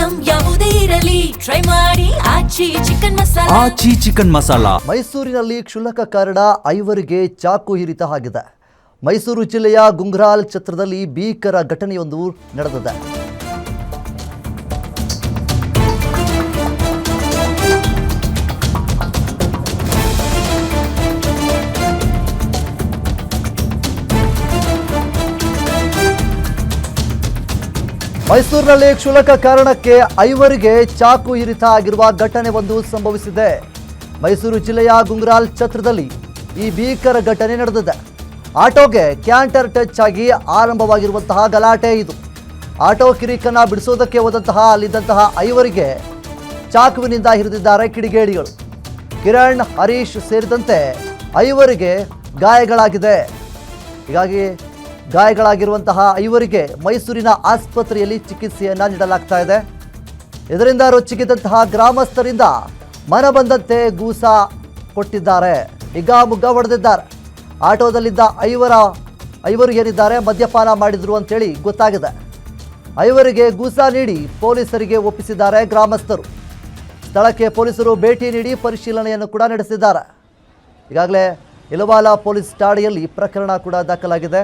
Item ಯಾವುದೇ ಇರಲಿ try ಮಾಡಿ ಆಚಿ ಚಿಕನ್ ಮಸಾಲಾ. ಮೈಸೂರಿನಲ್ಲಿ ಕ್ಷುಲ್ಲಕ ಕಾರಣ ಐವರಿಗೆ ಚಾಕು ಇರಿತ ಆಗಿದೆ. ಮೈಸೂರು ಜಿಲ್ಲೆಯ ಗುಂಗ್ರಾಲ್ ಛತ್ರದಲ್ಲಿ ಭೀಕರ ಘಟನೆಯೊಂದು ನಡೆದಿದೆ. ಮೈಸೂರಿನಲ್ಲಿ ಕ್ಷುಲ್ಲಕ ಕಾರಣಕ್ಕೆ ಐವರಿಗೆ ಚಾಕು ಇರಿತ ಆಗಿರುವ ಘಟನೆ ಒಂದು ಸಂಭವಿಸಿದೆ. ಮೈಸೂರು ಜಿಲ್ಲೆಯ ಗುಂಗ್ರಾಲ್ ಛತ್ರದಲ್ಲಿ ಈ ಭೀಕರ ಘಟನೆ ನಡೆದಿದೆ. ಆಟೋಗೆ ಕ್ಯಾಂಟರ್ ಟಚ್ ಆಗಿ ಆರಂಭವಾಗಿರುವಂತಹ ಗಲಾಟೆ ಇದು. ಆಟೋ ಕಿರಿಕನ್ನ ಬಿಡಿಸೋದಕ್ಕೆ ಹೋದಂತಹ ಅಲ್ಲಿದ್ದಂತಹ ಐವರಿಗೆ ಚಾಕುವಿನಿಂದ ಹಿಡಿದಿದ್ದಾರೆ ಕಿಡಿಗೇಡಿಗಳು. ಕಿರಣ್, ಹರೀಶ್ ಸೇರಿದಂತೆ ಐವರಿಗೆ ಗಾಯಗಳಾಗಿದೆ. ಹೀಗಾಗಿ ಗಾಯಗಳಾಗಿರುವಂತಹ ಐವರಿಗೆ ಮೈಸೂರಿನ ಆಸ್ಪತ್ರೆಯಲ್ಲಿ ಚಿಕಿತ್ಸೆಯನ್ನ ನೀಡಲಾಗ್ತಾ ಇದೆ. ಇದರಿಂದ ರೊಚ್ಚಿಗೆದ್ದಂತಹ ಗ್ರಾಮಸ್ಥರಿಂದ ಮನಬಂದಂತೆ ಗೂಸ ಕೊಟ್ಟಿದ್ದಾರೆ, ಹಿಗ್ಗಾಮುಗ್ಗಾ ಹೊಡೆದಿದ್ದಾರೆ. ಆಟೋದಲ್ಲಿದ್ದ ಐವರು ಏನಿದ್ದಾರೆ ಮದ್ಯಪಾನ ಮಾಡಿದ್ರು ಅಂತೇಳಿ ಗೊತ್ತಾಗಿದೆ. ಐವರಿಗೆ ಗೂಸ ನೀಡಿ ಪೊಲೀಸರಿಗೆ ಒಪ್ಪಿಸಿದ್ದಾರೆ ಗ್ರಾಮಸ್ಥರು. ಸ್ಥಳಕ್ಕೆ ಪೊಲೀಸರು ಭೇಟಿ ನೀಡಿ ಪರಿಶೀಲನೆಯನ್ನು ಕೂಡ ನಡೆಸಿದ್ದಾರೆ. ಈಗಾಗಲೇ ಇಲವಾಲ ಪೊಲೀಸ್ ಠಾಣೆಯಲ್ಲಿ ಪ್ರಕರಣ ಕೂಡ ದಾಖಲಾಗಿದೆ.